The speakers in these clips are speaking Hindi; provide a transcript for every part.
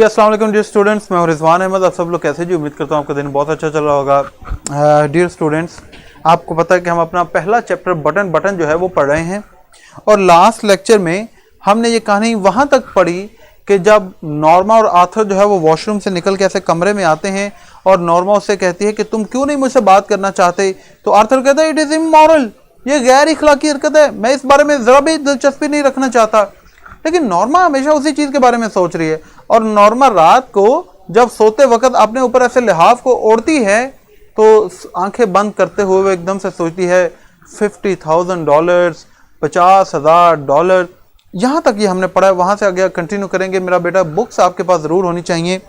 जी अस्सलाम वालेकुम डियर स्टूडेंट्स, मैं हूं रिजवान अहमद। आप सब लोग कैसे जी? उम्मीद करता हूं आपका दिन बहुत अच्छा चल रहा होगा। डियर स्टूडेंट्स, आपको पता है कि हम अपना पहला चैप्टर बटन जो है वो पढ़ रहे हैं और लास्ट लेक्चर में हमने ये कहानी वहां तक पढ़ी कि जब नॉर्मा और आर्थर जो है वो वॉशरूम से निकल के ऐसे कमरे में आते हैं और नॉर्मा उससे कहती है कि तुम क्यों नहीं मुझसे बात करना चाहते, तो आर्थर कहता है इट इज़ इमोरल, ये गैर इखलाकी हरकत है, मैं इस बारे में ज़रा भी दिलचस्पी नहीं रखना चाहता। लेकिन नॉर्मा हमेशा उसी चीज़ के बारे में सोच रही है और नॉर्मा रात को जब सोते वक्त अपने ऊपर ऐसे लिहाफ को ओढ़ती है तो आंखें बंद करते हुए वो एकदम से सोचती है $50,000, $50,000। यहाँ तक ये हमने पढ़ा है, वहाँ से आगे कंटिन्यू करेंगे। मेरा बेटा बुक्स आपके पास ज़रूर होनी चाहिए।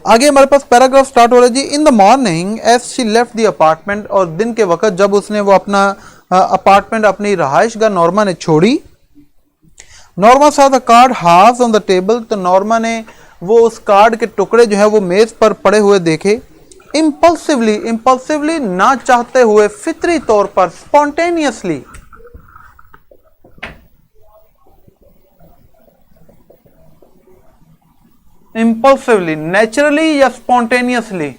आगे हमारे पास पैराग्राफ स्टार्ट हो रहा है जी। In the morning as she left the apartment, और दिन के वक्त जब उसने वो अपना अपार्टमेंट अपनी रहाइशगाह नॉर्मा ने छोड़ी, Norma saw the card halves on the table, तो नॉर्मा ने वो उस कार्ड के टुकड़े जो है वो मेज पर पड़े हुए देखे। इम्पल्सिवली ना चाहते हुए, फितरी तौर पर, स्पॉन्टेनियसली। इम्पल्सिवली, नेचुरली या स्पॉन्टेनियसली?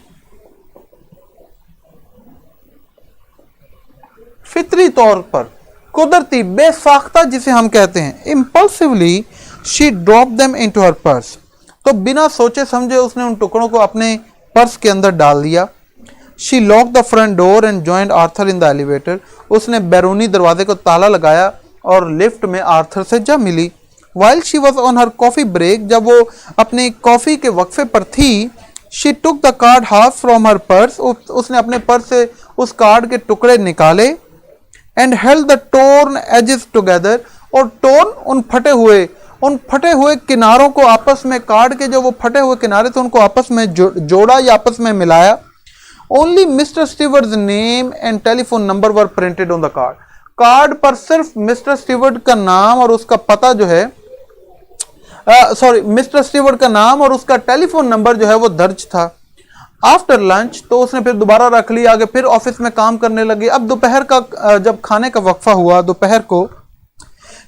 फितरी तौर पर, कुदरती, बेसाख्ता जिसे हम कहते हैं। Impulsively she drop them into her purse, तो बिना सोचे समझे उसने उन टुकड़ों को अपने पर्स के अंदर डाल दिया। She lock the front door and joined Arthur in the elevator, उसने बैरूनी दरवाजे को ताला लगाया और लिफ्ट में आर्थर से जा मिली। While she was on her coffee break, जब वो अपने कॉफी के वक्फे पर थी, she took the card half from her purse, उसने अपने पर्स से उस कार्ड के टुकड़े निकाले। And held the torn edges together, और टोर्न उन फटे हुए किनारों को आपस में, कार्ड के जो वो फटे हुए किनारे थे उनको आपस में जोड़ा या आपस में मिलाया। Only mister Stewart's name and telephone number were printed on the card, card पर सिर्फ मिस्टर स्टीवर्ट का नाम और उसका पता जो है, मिस्टर स्टीवर्ट का नाम और उसका टेलीफोन नंबर जो है वो दर्ज था। आफ्टर लंच, तो उसने फिर दोबारा रख लिया, आगे फिर ऑफिस में काम करने लगी। अब दोपहर का जब खाने का वक्फा हुआ दोपहर को,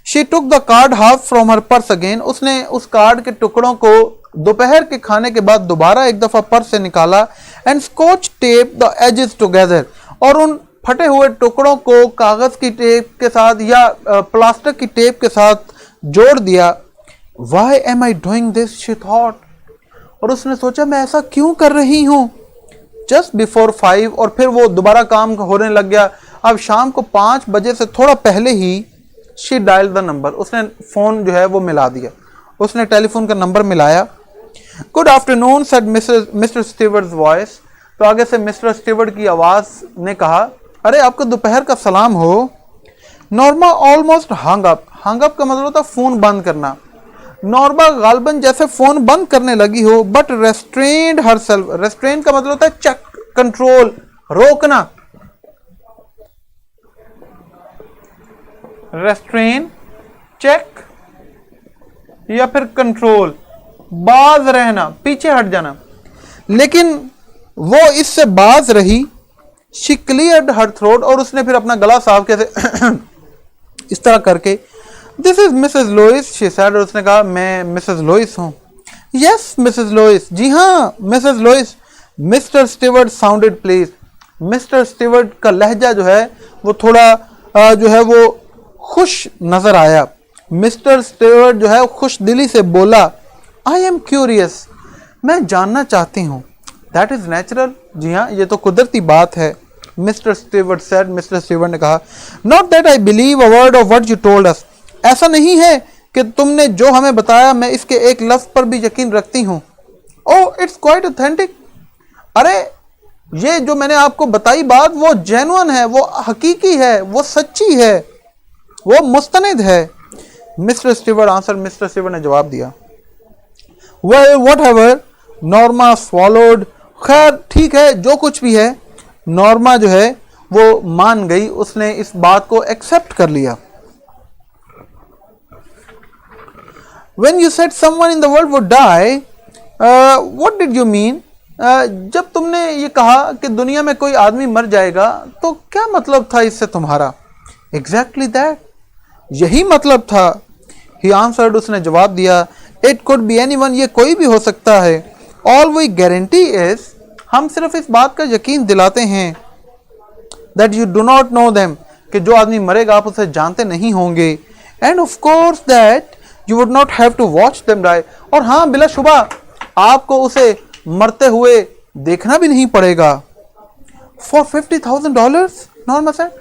she took the card half from her purse again, उसने उस कार्ड के टुकड़ों को दोपहर के खाने के बाद दोबारा एक दफा पर्स से निकाला। And scotch tape the edges together, और उन फटे हुए टुकड़ों को कागज की टेप के साथ या प्लास्टिक की टेप के साथ जोड़ दिया। Why am I doing this? she thought, और उसने सोचा मैं ऐसा क्यों कर रही हूं। जस्ट बिफोर 5, और फिर वो दोबारा काम होने लग गया। अब शाम को 5 बजे से थोड़ा पहले ही शी डायल द नंबर, उसने फोन जो है वो मिला दिया, उसने टेलीफोन का नंबर मिलाया। Good afternoon said mister Stewart's voice, तो आगे से मिस्टर स्टीवर्ट की आवाज ने कहा, अरे आपको दोपहर का सलाम हो। नॉर्मा ऑलमोस्ट हंग अप का मतलब होता फोन बंद करना। नॉर्मा गालबन जैसे फोन बंद करने लगी हो, बट रेस्ट्रेन्ड हरसेल्फ, रेस्ट्रेन का मतलब होता है चेक, कंट्रोल, रोकना। रेस्ट्रेन, चेक या फिर कंट्रोल, बाज रहना, पीछे हट जाना। लेकिन वो इससे बाज रही। शी क्लियर्ड हर थ्रोट, और उसने फिर अपना गला साफ कैसे इस तरह करके, this is Mrs Lewis she said, और उसने कहा मैं मिसेस लुइस हूं। यस मिसेस लुइस, जी हाँ Mrs Lewis. Mr Steward sounded pleased, Mr Steward का लहजा जो है वो थोड़ा जो है वो खुश नजर आया। मिस्टर स्टीवर्ट जो है खुश दिली से बोला, आई एम क्यूरियस, मैं जानना चाहती हूँ। दैट इज नेचुरल, जी हाँ ये तो कुदरती बात है। Mister Stewart said, mister Stewart ने कहा, not that I believe a word of what you told us, ऐसा नहीं है कि तुमने जो हमें बताया मैं इसके एक लफ्ज पर भी यकीन रखती हूँ। ओह इट्स क्वाइट ऑथेंटिक, अरे ये जो मैंने आपको बताई बात वो जेन्युइन है, वो हकीकी है, वो सच्ची है, वो मुस्तनिद है। Mister Stewart answer, mister Stewart ने जवाब दिया, वेल व्हाटएवर, नॉर्मा स्वॉलोड, खैर ठीक है जो कुछ भी है। नॉर्मा जो है वो मान गई, उसने इस बात को एक्सेप्ट कर लिया। When you said someone in the world would die, what did you mean? जब तुमने ये कहा कि दुनिया में कोई आदमी मर जाएगा तो क्या मतलब था इससे तुम्हारा? Exactly that, यही मतलब था। He answered, उसने जवाब दिया इट कुड बी एनीवन, ये कोई भी हो सकता है। ऑल वी गारंटी इज, हम सिर्फ इस बात का यकीन दिलाते हैं, that you do not know them, कि जो आदमी मरेगा आप उसे जानते नहीं होंगे। And of course that you would not have to watch them die, और हाँ बिलाशुबा आपको उसे मरते हुए देखना भी नहीं पड़ेगा। फॉर $50,000 नॉर्मा सेड,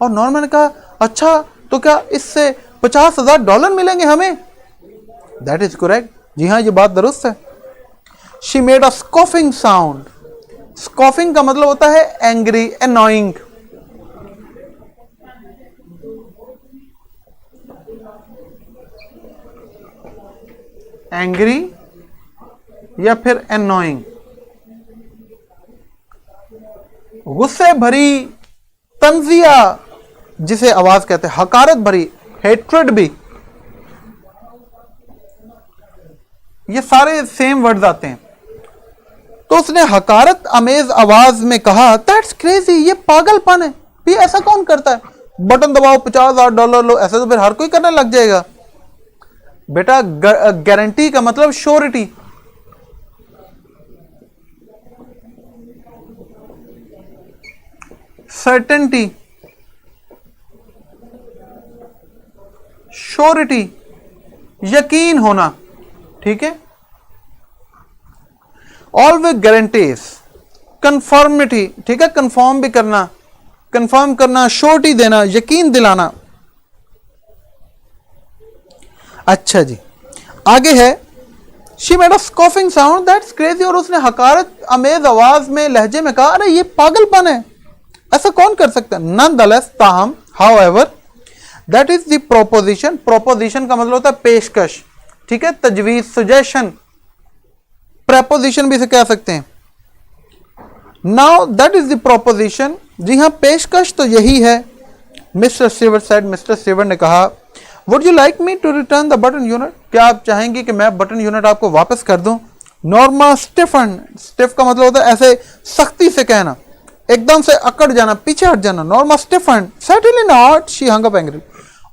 और नॉर्मा ने कहा अच्छा तो क्या इससे $50,000 मिलेंगे हमें? दैट इज करेक्ट, जी हाँ ये बात दुरुस्त है। She made a scoffing sound, स्कॉफिंग का मतलब होता है एंग्री, एनोइंग। एंग्री या फिर एनोइंग, गुस्से भरी, तंजिया जिसे आवाज कहते हैं, हकारत भरी, हेट्रेड भी, ये सारे सेम वर्ड्स आते हैं। तो उसने हकारत अमेज आवाज में कहा दैट्स क्रेजी, ये पागलपन है, भी ऐसा कौन करता है, बटन दबाओ $50,000 लो, ऐसा तो फिर हर कोई करने लग जाएगा। बेटा गारंटी का मतलब श्योरिटी, सर्टेनिटी, श्योरिटी, यकीन होना, ठीक है। ऑलवेज गारंटीज, कंफर्मिटी, ठीक है, कंफर्म भी करना, कंफर्म करना, श्योरिटी देना, यकीन दिलाना। अच्छा जी, आगे है she made a scoffing sound that's crazy, और उसने हकारत अमेज आवाज में, लहजे में कहा अरे ये पागलपन है, ऐसा कौन कर सकता है। नॉनदलेस, ताहम, however, that is the proposition, proposition का मतलब होता है पेशकश, ठीक है, तजवीज, सजेशन, प्रेपोजिशन भी इसे कह सकते हैं। Now that is the proposition, जी हां पेशकश तो यही है। Mister Stewart said, mister Stewart ने कहा would you like me to return the button unit, क्या आप चाहेंगे कि मैं बटन यूनिट आपको वापस कर दूं। नॉर्मा स्टिफन, स्टिफ का मतलब होता है ऐसे सख्ती से कहना, एकदम से अकड़ जाना, पीछे हट जाना। Norma Stephen, certainly not, she hung up angry,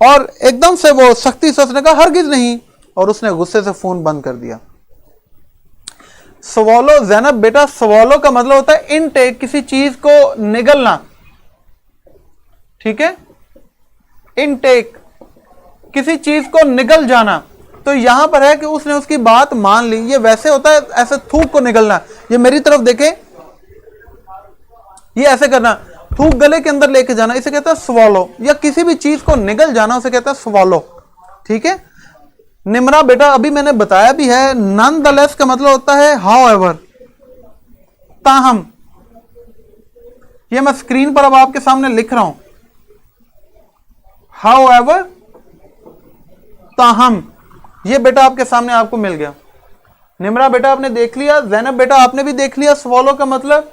और एकदम से वो सख्ती से उसने कहा हरगिज नहीं, और उसने गुस्से से फोन बंद कर दिया। स्वॉलो, ज़ैनब बेटा स्वॉलो का मतलब होता है इनटेक, किसी चीज को निगलना, ठीक है, इनटेक, किसी चीज को निगल जाना। तो यहां पर है कि उसने उसकी बात मान ली, ये वैसे होता है ऐसे थूक को निगलना, ये मेरी तरफ देखें, ये ऐसे करना, थूक गले के अंदर लेके जाना, इसे कहता है स्वॉलो, या किसी भी चीज को निगल जाना उसे कहता है स्वॉलो, ठीक है। निमरा बेटा अभी मैंने बताया भी है, नॉनदलेस का मतलब होता है हाउएवर, ताहम, ये मैं स्क्रीन पर अब आपके सामने लिख रहा हूं, हाउएवर, ताहम, ये बेटा आपके सामने आपको मिल गया। निमरा बेटा आपने देख लिया, ज़ैनब बेटा आपने भी देख लिया स्वॉलो का मतलब।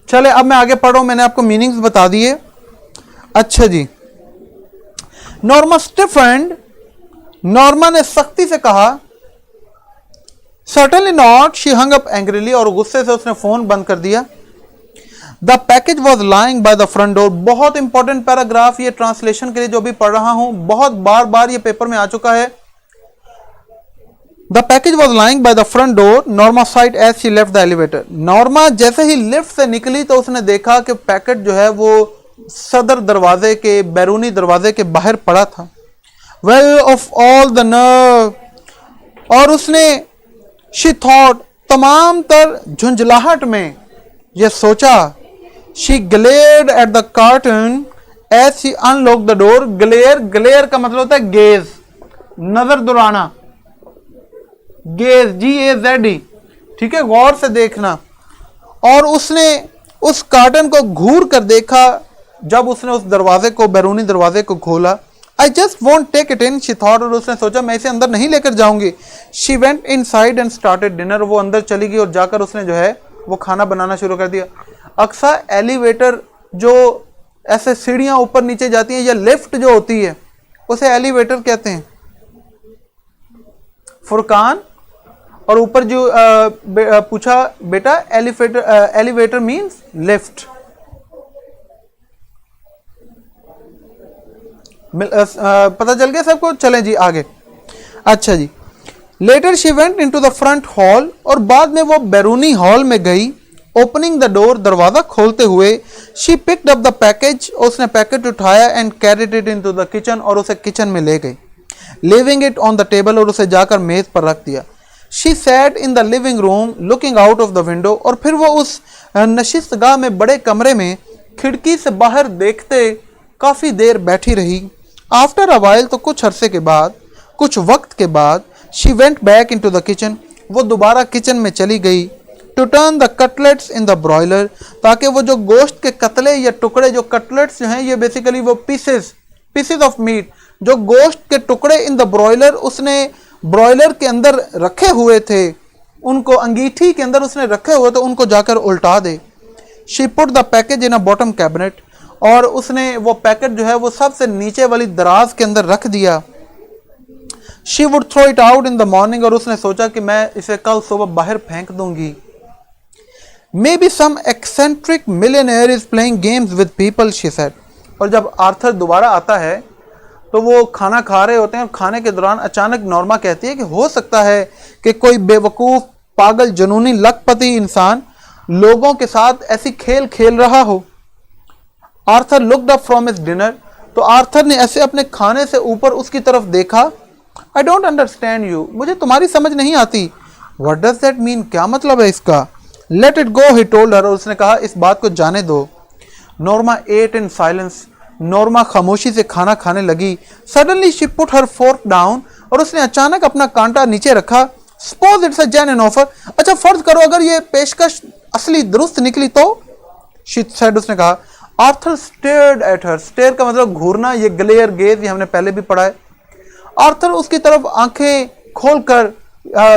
चले अब मैं आगे पढ़ रहा हूं, मैंने आपको मीनिंग्स बता दिए। अच्छा जी, नॉर्मा स्टिफेंड, नॉर्मा ने सख्ती से कहा, certainly not, she hung up angrily, और गुस्से से उसने फोन बंद कर दिया। The package was lying by the front door, बहुत इंपॉर्टेंट पैराग्राफ, ये ट्रांसलेशन के लिए जो भी पढ़ रहा हूं, बहुत बार बार ये पेपर में आ चुका है। The package was lying by the front door, Norma sighed as she left the elevator, Norma जैसे ही लिफ्ट से निकली तो उसने देखा कि पैकेट जो है वो सदर दरवाजे के, बैरूनी दरवाजे के बाहर पड़ा था। Well of all the nerve, और उसने शी थॉट, तमाम तर झुंझलाहट में यह सोचा, she glared at the carton as she unlock the door, glare, glare का मतलब होता है गेज, नजर दुराना, गेज, GAZE, ठीक है, गौर से देखना। और उसने उस कार्टन को घूर कर देखा, जब उसने उस दरवाजे को, बैरूनी दरवाजे को खोला। I just won't take it in, she thought, और उसने सोचा मैं इसे अंदर नहीं लेकर जाऊंगी। She went inside and started dinner, वो अंदर चली गई और जाकर उसने जो है वो खाना बनाना शुरू कर दिया। अक्सर एलिवेटर जो ऐसे सीढ़ियां ऊपर नीचे जाती हैं, या लिफ्ट जो होती है उसे एलिवेटर कहते हैं। फुरकान, और ऊपर जो पूछा बेटा एलिवेटर मींस लिफ्ट। पता चल गया सबको, चलें जी आगे। अच्छा जी, later she went into the front hall, और बाद में वो बैरूनी हॉल में गई। ओपनिंग द डोर, दरवाजा खोलते हुए, she picked up the package, उसने पैकेट उठाया and carried it into the kitchen, और उसे किचन में ले गई। Living it on the table, और उसे जाकर मेज पर रख दिया। She sat in the living room looking out of the window, और फिर वो उस नशिस्तगाह में बड़े कमरे में खिड़की से बाहर देखते काफी देर बैठी रही। आफ्टर अ वाइल, तो कुछ अरसे के बाद, कुछ वक्त के बाद, she went back into the kitchen, वो दोबारा किचन में चली गई। To turn the cutlets in the broiler, ताकि वो जो गोश्त के कतले या टुकड़े, जो कटलेट्स जो हैं ये बेसिकली वो पीसेस ऑफ मीट, जो गोश्त के टुकड़े इन द ब्रॉयलर, उसने ब्रॉयलर के अंदर रखे हुए थे, उनको अंगीठी के अंदर उसने रखे हुए थे, उनको जाकर उल्टा दे। She put the package in a bottom cabinet, और उसने वो पैकेट जो है वो सबसे नीचे वाली दराज के अंदर रख दिया। She would throw it out in the morning, और उसने सोचा कि मैं इसे कल सुबह बाहर फेंक दूंगी। Maybe some eccentric millionaire is playing games with people, she said. और जब आर्थर दोबारा आता है तो वो खाना खा रहे होते हैं, और खाने के दौरान अचानक नॉर्मा कहती है कि हो सकता है कि कोई बेवकूफ़, पागल, जुनूनी, लखपति इंसान लोगों के साथ ऐसी खेल खेल रहा हो। Arthur looked up from his dinner, तो आर्थर ने ऐसे अपने खाने से ऊपर उसकी तरफ देखा। आई डोंट अंडरस्टैंड यू, मुझे तुम्हारी समझ नहीं आती। व्हाट डज दैट मीन, क्या मतलब है इसका? Let it go, he told her, और उसने कहा इस बात को जाने दो। Norma ate in silence, Norma खामोशी से खाना खाने लगी। Suddenly she put her fork down, और उसने अचानक अपना कांटा नीचे रखा। Suppose it's a genuine offer, अच्छा फर्ज करो अगर ये पेशकश असली दुरुस्त निकली तो, शी सेड, उसने कहा। Arthur stared at her, stare का मतलब घूरना, ये ग्लेयर गेज, ये हमने पहले भी पढ़ा है। आर्थर उसकी तरफ आंखें खोलकर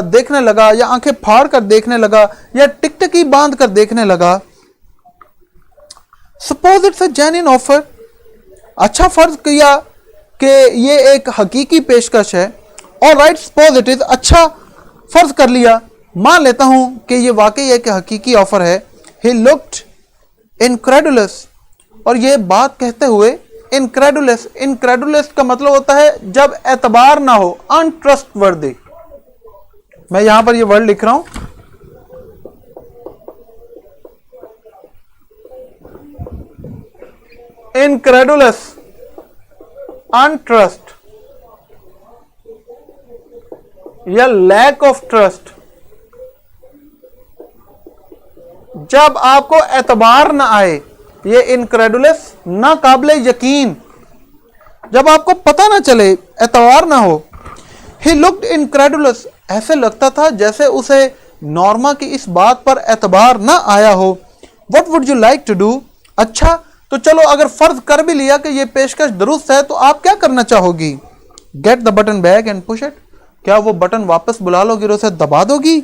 देखने लगा, या आंखें फाड़ कर देखने लगा, या टिकटकी बांध कर देखने लगा। Suppose it's a genuine offer, अच्छा फर्ज किया कि ये एक हकीकी पेशकश है। ऑलराइट, सपोज इट इज, अच्छा फर्ज कर लिया, मान लेता हूं कि ये वाकई एक हकीकी ऑफर है। ही लुक्ड इनक्रेडुलस, और ये बात कहते हुए इनक्रेडुलस, इनक्रेडुलस का मतलब होता है जब एतबार ना हो, अनट्रस्टवर्दी। मैं यहां पर ये वर्ड लिख रहा हूं, इनक्रेडुलस, अनट्रस्ट या लैक ऑफ ट्रस्ट। जब आपको एतबार ना आए, ये इनक्रेडुलस, ना काबिल यकीन, जब आपको पता ना चले, एतबार ना हो। ही लुक्ड इनक्रेडुलस, ऐसे लगता था जैसे उसे नॉर्मा की इस बात पर एतबार ना आया हो। What would you like to do, अच्छा तो चलो अगर फर्ज कर भी लिया कि ये पेशकश दुरुस्त है तो आप क्या करना चाहोगी? Get the button back and push it, क्या वो बटन वापस बुला लोगी और उसे दबा दोगी?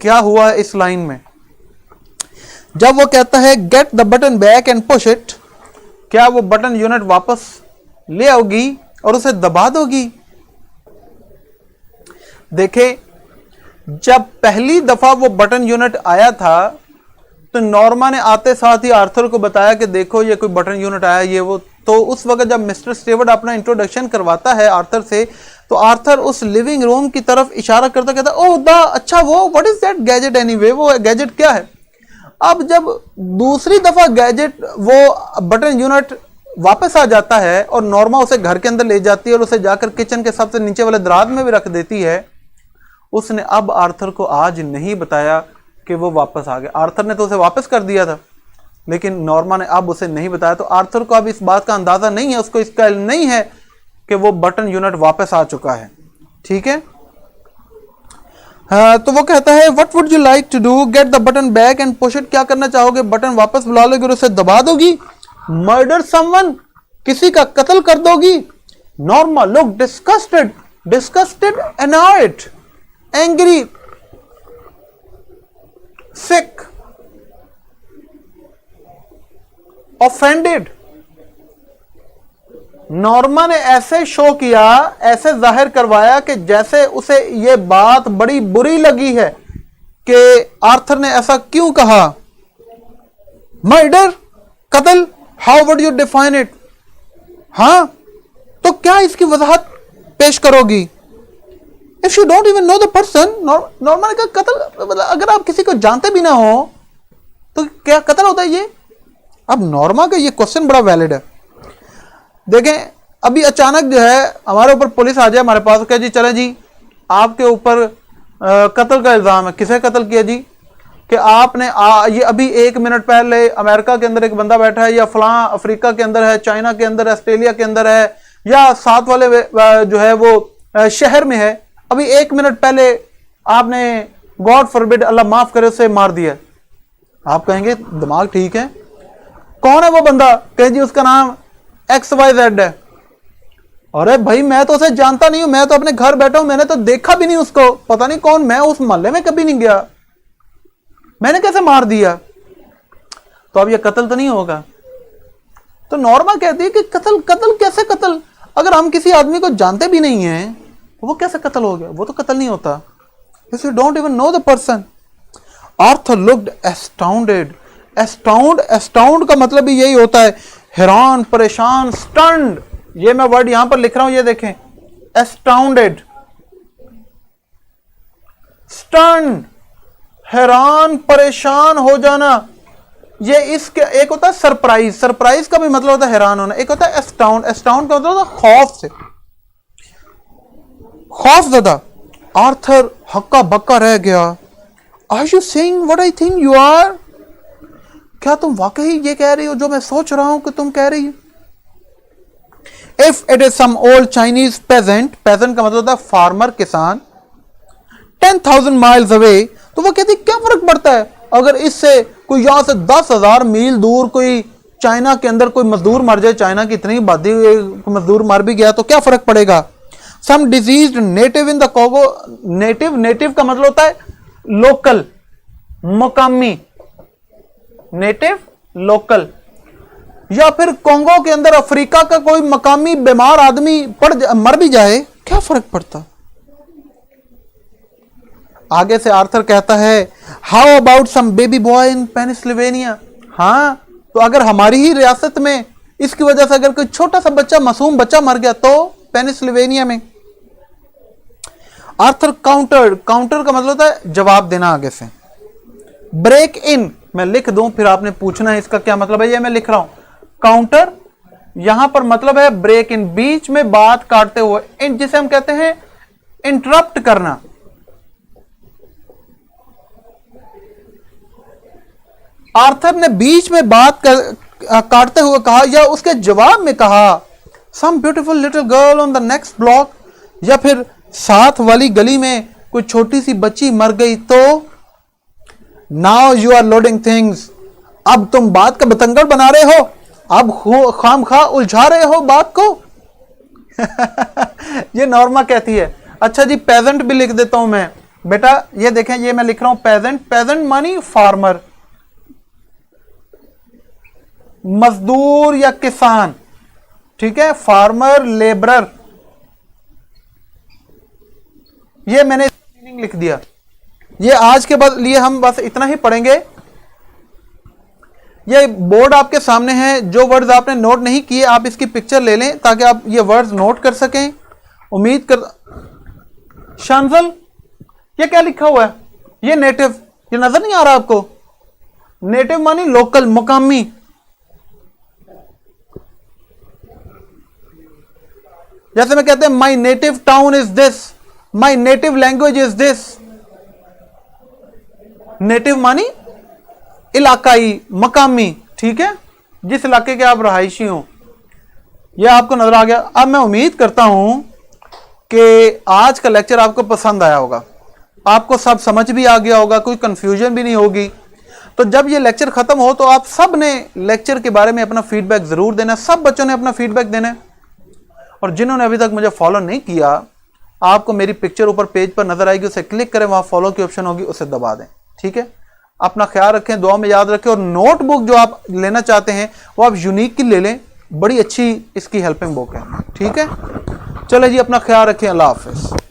क्या हुआ इस लाइन में? जब वो कहता है gate the button back and push it, क्या वो बटन यूनिट वापस ले आओगी और उसे दबा दोगी? देखें, जब पहली दफा वो बटन यूनिट आया था तो नॉर्मा ने आते साथ ही आर्थर को बताया कि देखो ये कोई बटन यूनिट आया, ये वो। तो उस वक्त जब मिस्टर स्टेवर्ट अपना इंट्रोडक्शन करवाता है आर्थर से, तो आर्थर उस लिविंग रूम की तरफ इशारा करता कहता ओह द, अच्छा वो what is that gadget anyway, वो गैजेट क्या है? अब जब दूसरी दफा गैजेट, वो बटन यूनिट वापस आ जाता है और नॉर्मा उसे घर के अंदर ले जाती है और उसे जाकर किचन के सबसे नीचे वाले दराज में भी रख देती है, उसने अब आर्थर को आज नहीं बताया कि वो वापस आ गया। आर्थर ने तो उसे वापस कर दिया था, लेकिन नॉर्मा ने अब उसे नहीं बताया। तो आर्थर को अब इस बात का अंदाजा नहीं है, उसको इसका इल्म नहीं है कि वो बटन यूनिट वापस आ चुका है। ठीक है, हाँ, तो वो कहता है what would you like to do, get the button back and push it, क्या करना चाहोगे? बटन वापस बुला लोगे और उसे दबा दोगी? मर्डर समवन, किसी का कत्ल कर दोगी? Norma look disgusted, disgusted, annoyed, angry, sick, offended. Norma ने ऐसे शो किया, ऐसे जाहिर करवाया कि जैसे उसे यह बात बड़ी बुरी लगी है कि आर्थर ने ऐसा क्यों कहा। मर्डर, कत्ल, how would you define it? हाँ, तो क्या इसकी वजाहत पेश करोगी? If you don't even know the person, normal का कत्ल, अगर आप किसी को जानते भी ना हो तो क्या कत्ल होता है ये? अब नॉर्मा का ये क्वेश्चन बड़ा वैलिड है। देखें, अभी अचानक जो है हमारे ऊपर पुलिस आ जाए हमारे पास, कहे जी चले जी आपके ऊपर कत्ल का इल्जाम है। किसे कत्ल किया जी? कि आपने ये अभी 1 मिनट पहले अमेरिका के अंदर एक बंदा बैठा है, या फलां अफ्रीका के अंदर है, चाइना के अंदर है, ऑस्ट्रेलिया के अंदर है, या साथ वाले जो है वो शहर में है, अभी 1 मिनट पहले आपने गॉड फॉरबिड, अल्लाह माफ करे, उसे मार दिया। आप कहेंगे दिमाग ठीक है, कौन है वो बंदा? कहे जी उसका नाम XYZ है। अरे भाई मैं तो उसे जानता नहीं हूं, मैं तो अपने घर बैठा हूं, मैंने तो देखा भी नहीं उसको, पता नहीं कौन, मैं उस मोहल्ले में कभी नहीं गया, मैंने कैसे मार दिया? तो अब ये कत्ल तो नहीं होगा। तो नॉर्मा कहती है कि कत्ल कैसे कत्ल? अगर हम किसी आदमी को जानते भी नहीं हैं वो कैसे कत्ल हो गया? वो तो कत्ल नहीं होता। If you don't even know the person. Arthur looked astounded. Astound का मतलब भी यही होता है, हैरान, परेशान, stunned। ये मैं वर्ड यहां पर लिख रहा हूं, ये देखें, astounded, stunned, हैरान, परेशान हो जाना। ये इसके एक होता है सरप्राइज, सरप्राइज का भी मतलब होता है हैरान होना। एक होता है एस्टाउंड, एस्टाउंड का मतलब होता है खौफ से, खौफ ज़दा। आर्थर हक्का बक्का रह गया। Are you saying what I think you are? क्या तुम वाकई ये कह रही हो जो मैं सोच रहा हूं कि तुम कह रही हो? If it is some old Chinese peasant, peasant का मतलब होता है फार्मर, किसान, 10,000 माइल्स अवे, तो वो कहती क्या फर्क पड़ता है अगर इससे कोई यहां से 10,000 मील दूर कोई चाइना के अंदर कोई मजदूर मर जाए, चाइना की इतनी आबादी मजदूर मर भी गया तो क्या फर्क पड़ेगा? Some diseased native in the Congo, native का मतलब होता है लोकल, मुकामी, नेटिव लोकल, या फिर कोंगो के अंदर अफ्रीका का कोई मकामी बीमार आदमी मर भी जाए, क्या फर्क पड़ता? आगे से आर्थर कहता है, how about some baby boy in Pennsylvania? हाँ, तो अगर हमारी ही रियासत में इसकी वजह से अगर कोई छोटा सा बच्चा, मासूम बच्चा मर गया तो पेनिसिल्वेनिया में। आर्थर काउंटर, काउंटर का मतलब होता है जवाब देना आगे से। ब्रेक इन, मैं लिख दूं फिर आपने पूछना है इसका क्या मतलब है, ये मैं लिख रहा हूं। काउंटर यहां पर मतलब है ब्रेक इन, बीच में बात काटते हुए, जिसे हम कहते हैं इंटरप्ट करना। आर्थर ने बीच में बात काटते हुए कहा, या उसके जवाब में कहा, some beautiful little girl on the next block, या फिर साथ वाली गली में कोई छोटी सी बच्ची मर गई तो। Now you are loading things, अब तुम बात का बतंगड़ बना रहे हो, अब खामखा उलझा रहे हो बात को। ये नॉर्मा कहती है। अच्छा जी, पेजेंट भी लिख देता हूं मैं बेटा, ये देखें, ये मैं लिख रहा हूं पेजेंट, पेजेंट मानी फार्मर, मजदूर या किसान, ठीक है, फार्मर, लेबरर, ये मैंने मीनिंग लिख दिया। ये आज के बाद लिए हम बस इतना ही पढ़ेंगे। ये बोर्ड आपके सामने है, जो वर्ड्स आपने नोट नहीं किए आप इसकी पिक्चर ले लें ताकि आप ये वर्ड्स नोट कर सकें। उम्मीद कर, शांजल ये क्या लिखा हुआ है? ये नेटिव, ये नजर नहीं आ रहा आपको? नेटिव मानी लोकल, मुकामी। जैसे मैं कहते हैं my native town is this, my native language is this. Native मानी इलाकाई, मकामी, ठीक है, जिस इलाके के आप रहायशी हो। यह आपको नजर आ गया। अब मैं उम्मीद करता हूं कि आज का लेक्चर आपको पसंद आया होगा, आपको सब समझ भी आ गया होगा, कोई कंफ्यूजन भी नहीं होगी। तो जब ये लेक्चर खत्म हो तो आप सब ने लेक्चर के बारे में अपना फीडबैक जरूर देना, सब बच्चों ने अपना फीडबैक देना है। और जिन्होंने अभी तक मुझे फॉलो नहीं किया, आपको मेरी पिक्चर ऊपर पेज पर नजर आएगी, उसे क्लिक करें, वहां फॉलो की ऑप्शन होगी, उसे दबा दें, ठीक है। अपना ख्याल रखें, दुआ में याद रखें। और नोटबुक जो आप लेना चाहते हैं वो आप यूनिक की ले लें, बड़ी अच्छी इसकी हेल्पिंग बुक है, ठीक है। चलो जी, अपना ख्याल रखें, अल्लाह हाफिज।